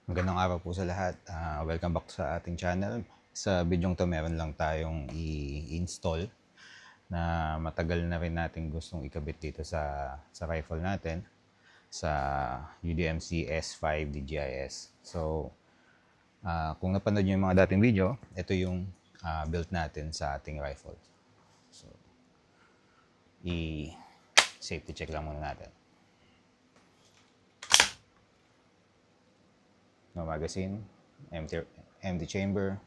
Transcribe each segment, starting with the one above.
Magandang araw po sa lahat. Welcome back sa ating channel. Sa bidyong to meron lang tayong i-install na matagal na rin natin gustong ikabit dito sa rifle natin sa UDMC S5 DGIS. So, kung napanood nyo yung mga dating video, ito yung build natin sa ating rifle. So, i-safety check lang muna natin. No magazine, empty chamber.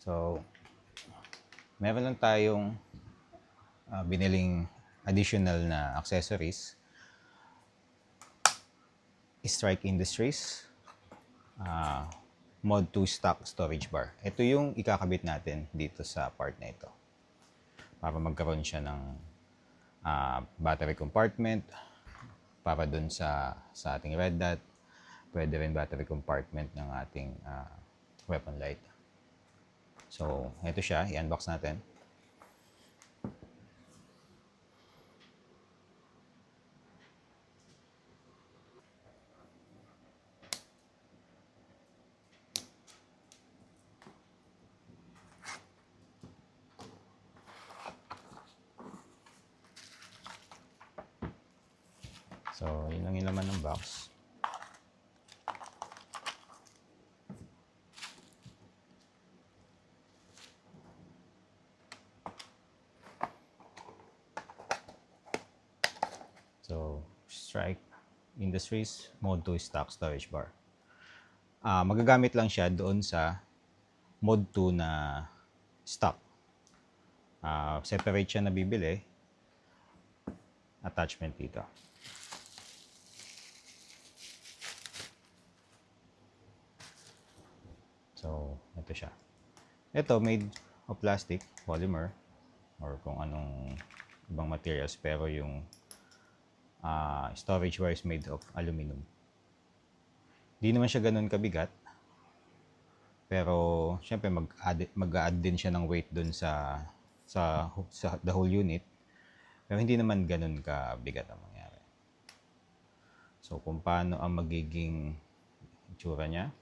So, meron lang tayong biniling additional na accessories. Strike Industries Mod 2 stock storage bar. Ito yung ikakabit natin dito sa part na ito para magkaroon siya ng battery compartment para dun sa ating red dot. Pwede rin battery compartment ng ating weapon light. So, ito siya. I-unbox natin. So, yun lang yung laman ng box. So, Strike Industries Mod 2 stock storage bar. Magagamit lang siya doon sa Mod 2 na stock. Separate siya na bibili. Attachment dito. So, ito siya. Ito, made of plastic, polymer, or kung anong ibang materials. Pero yung storage wire is made of aluminum. Di naman siya ganun kabigat. Pero, syempre, mag-add din siya ng weight dun sa the whole unit. Pero hindi naman ganun kabigat ang mangyari. So, kung paano ang magiging itsura niya.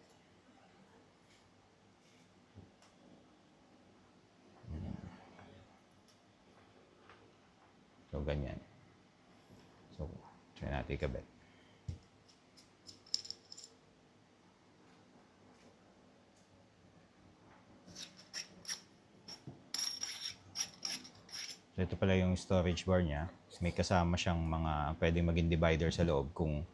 So, ganyan. So, try natin ikabit. So, ito pala yung storage bar niya. May kasama siyang mga pwedeng maging divider sa loob kung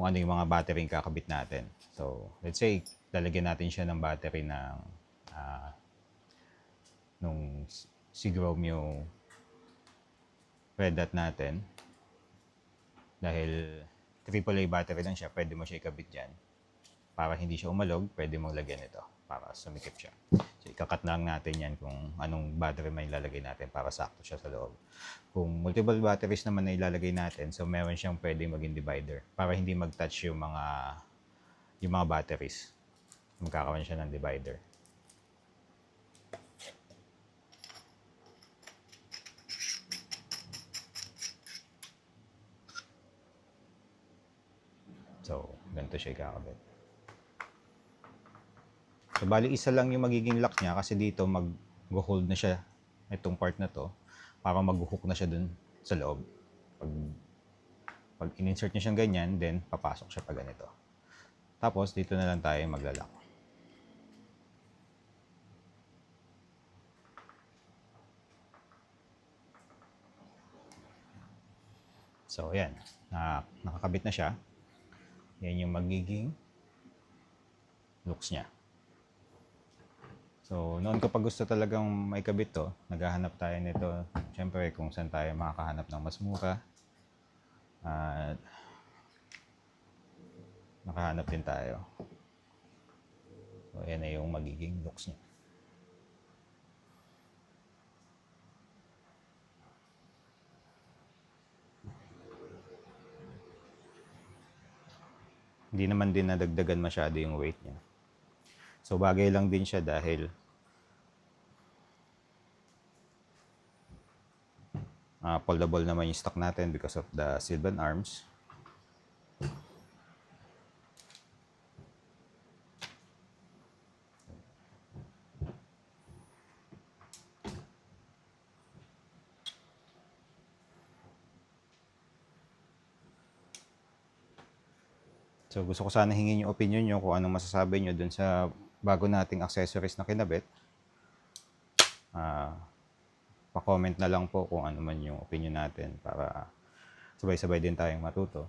ano yung mga battery yung kakabit natin. So, let's say, lalagyan natin siya ng battery ng nung Sig Romeo red dot natin. Dahil AAA battery lang siya, pwede mo siya ikabit dyan. Para hindi siya umalog, pwede mong lagyan ito para sumikip siya. So, ikakat lang natin yan kung anong battery may ilalagay natin para sakto siya sa loob. Kung multiple batteries naman na ilalagay natin, so meron siyang pwede maging divider para hindi mag-touch yung mga batteries. Magkakaroon siya ng divider. So, ganito siya ikakabit. So, bali isa lang yung magiging lock niya kasi dito mag-hold na siya itong part na to para mag-hook na siya dun sa loob. Pag in-insert niya siyang ganyan, then papasok siya pa ganito. Tapos, dito na lang tayo maglalak. So, ayan. Nakakabit na siya. Yan yung magiging looks niya. So, noon ko pa gusto talagang maikabit to, naghahanap tayo nito. Siyempre, kung saan tayo makakahanap ng mas mura. At nakahanap din tayo. So, yan na yung magiging looks niya. Hindi naman din nadagdagan masyado yung weight niya. So, bagay lang din siya dahil foldable naman yung stock natin because of the Sylvan Arms. So gusto ko sana hingin yung opinion nyo kung anong masasabi nyo dun sa bago nating accessories na kinabit. Pa-comment na lang po kung ano man yung opinion natin para sabay-sabay din tayong matuto.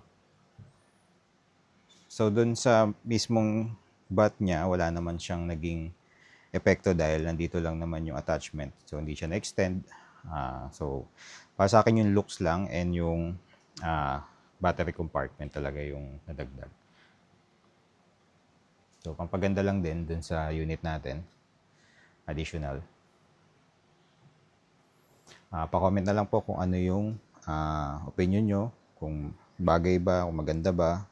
So dun sa mismong bat niya, wala naman siyang naging epekto dahil nandito lang naman yung attachment. So hindi siya na-extend. So para sa akin yung looks lang and yung battery compartment talaga yung nadagdag. So pampaganda lang din dun sa unit natin. Additional. Pa-comment na lang po kung ano yung opinion nyo, kung bagay ba, kung maganda ba.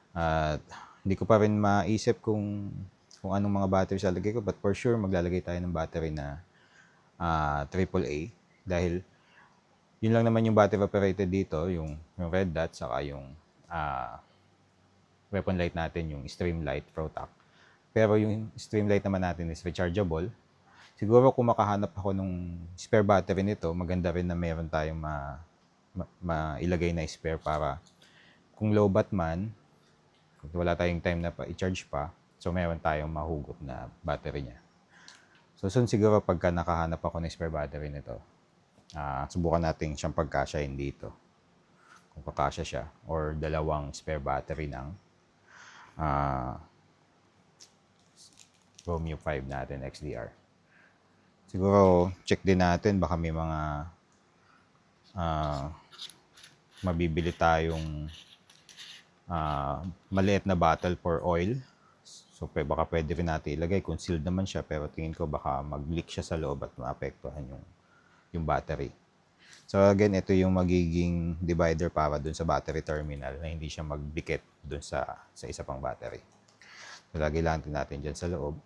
At hindi ko pa rin maisip kung anong mga batteries lalagay ko, but for sure maglalagay tayo ng battery na AAA dahil yun lang naman yung battery operated dito, yung red dot saka yung weapon light natin, yung Streamlight ProTac. Pero yung Streamlight naman natin is rechargeable. Siguro kung makahanap ako nung spare battery nito, maganda rin na meron tayong mailagay na spare para kung low bat man, kung wala tayong time na i-charge pa, so meron tayong mahugot na battery niya. So soon siguro pagka nakahanap ako ng spare battery nito, subukan natin siyang pagkasyahin dito. Kung kakasya siya, or dalawang spare battery ng Romeo 5 natin XDR. Siguro check din natin baka may mga mabibili tayong maliit na bottle for oil. So baka pwede rin natin ilagay kung sealed naman siya, pero tingin ko baka mag-leak siya sa loob at maapektuhan yung battery. So again, ito yung magiging divider para dun sa battery terminal na hindi siya magdikit dun sa isa pang battery. So lagay lang natin dyan sa loob.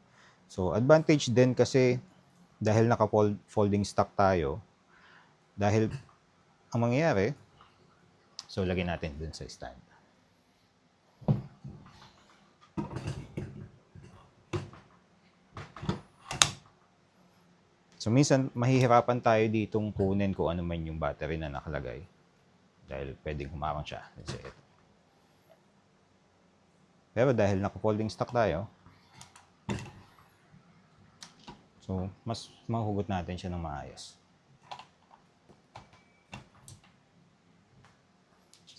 So advantage din kasi dahil naka-folding stock tayo, dahil ang mangyayari, so lagyan natin dun sa stand. So minsan mahihirapan tayo ditong kunin kung ano man yung battery na nakalagay dahil pwedeng humarang siya. Pero dahil naka-folding stock tayo, so mas mahugot natin siya ng maayos.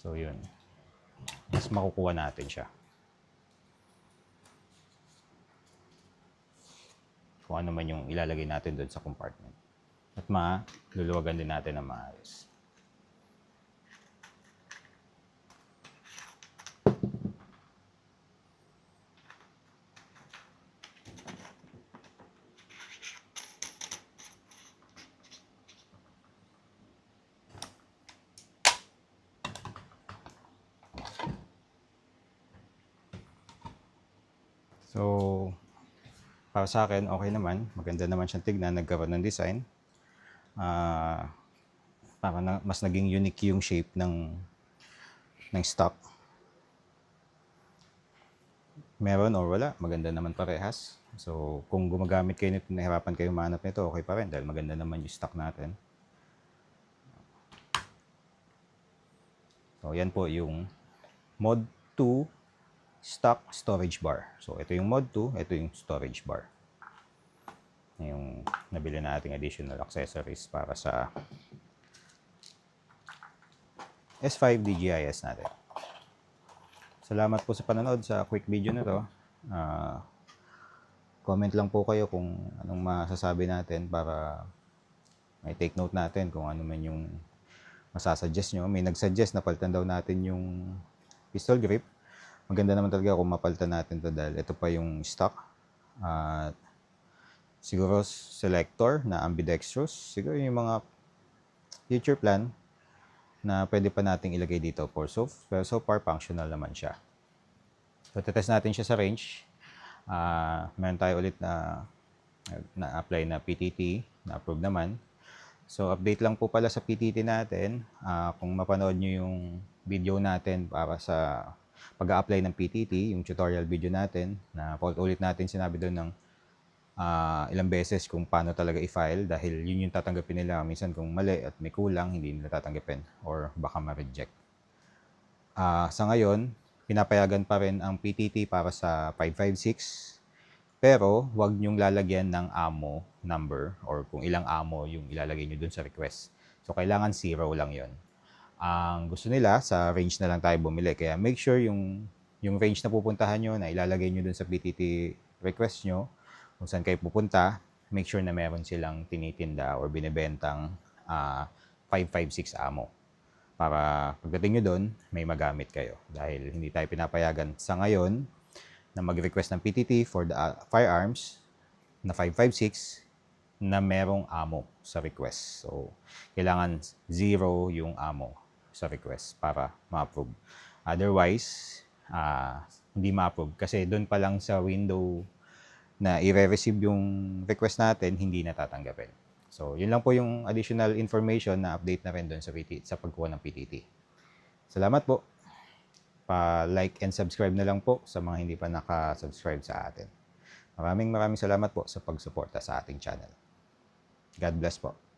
So yun, mas makukuha natin siya. Kung ano man yung ilalagay natin doon sa compartment. At maluluwagan din natin ng maayos. So, para sa akin, okay naman. Maganda naman siyang tignan. Nagkaroon ng design. Para mas naging unique yung shape ng stock. Meron or wala, maganda naman parehas. So, kung gumagamit kayo nito, nahirapan kayo mahanap nito, okay pa rin dahil maganda naman yung stock natin. So, yan po yung Mod 2 stock storage bar. So, ito yung Mod 2, ito yung storage bar. Yung nabili nating additional accessories para sa S5 DJIS natin. Salamat po sa panonood sa quick video na to. Comment lang po kayo kung anong masasabi natin para may take note natin kung ano man yung masasuggest nyo. May nagsuggest na palitan daw natin yung pistol grip. Maganda naman talaga kung mapalitan natin to dahil ito pa yung stock. Siguro selector na ambidextrous. Siguro yung mga future plan na pwede pa nating ilagay dito for pero so far functional naman siya. So tetest natin siya sa range. Meron tayo ulit na apply na PTT na approve naman. So update lang po pala sa PTT natin. Kung mapanood nyo yung video natin para sa pag-a-apply ng PTT, yung tutorial video natin, na ulit natin sinabi doon ng ilang beses kung paano talaga i-file dahil yun yung tatanggapin nila. Minsan kung mali at may kulang, hindi nila tatanggapin or baka ma-reject. Sa ngayon, pinapayagan pa rin ang PTT para sa 556. Pero, wag nyong lalagyan ng ammo number or kung ilang ammo yung ilalagay nyo dun sa request. So, kailangan 0 lang yon. Ang gusto nila, sa range na lang tayo bumili. Kaya make sure yung range na pupuntahan nyo, na ilalagay nyo dun sa PTT request nyo, kung saan kayo pupunta, make sure na meron silang tinitinda or binibentang 556 ammo. Para pagdating nyo doon, may magamit kayo. Dahil hindi tayo pinapayagan sa ngayon na mag-request ng PTT for the firearms na 556 na merong ammo sa request. So, kailangan 0 yung ammo sa request para ma-approve. Otherwise, hindi ma-approve kasi doon pa lang sa window na i-receive yung request natin, hindi natatanggapin. So, yun lang po yung additional information na update na rin doon sa pagkuha ng PTT. Salamat po. Pa-like and subscribe na lang po sa mga hindi pa naka-subscribe sa atin. Maraming salamat po sa pagsuporta sa ating channel. God bless po.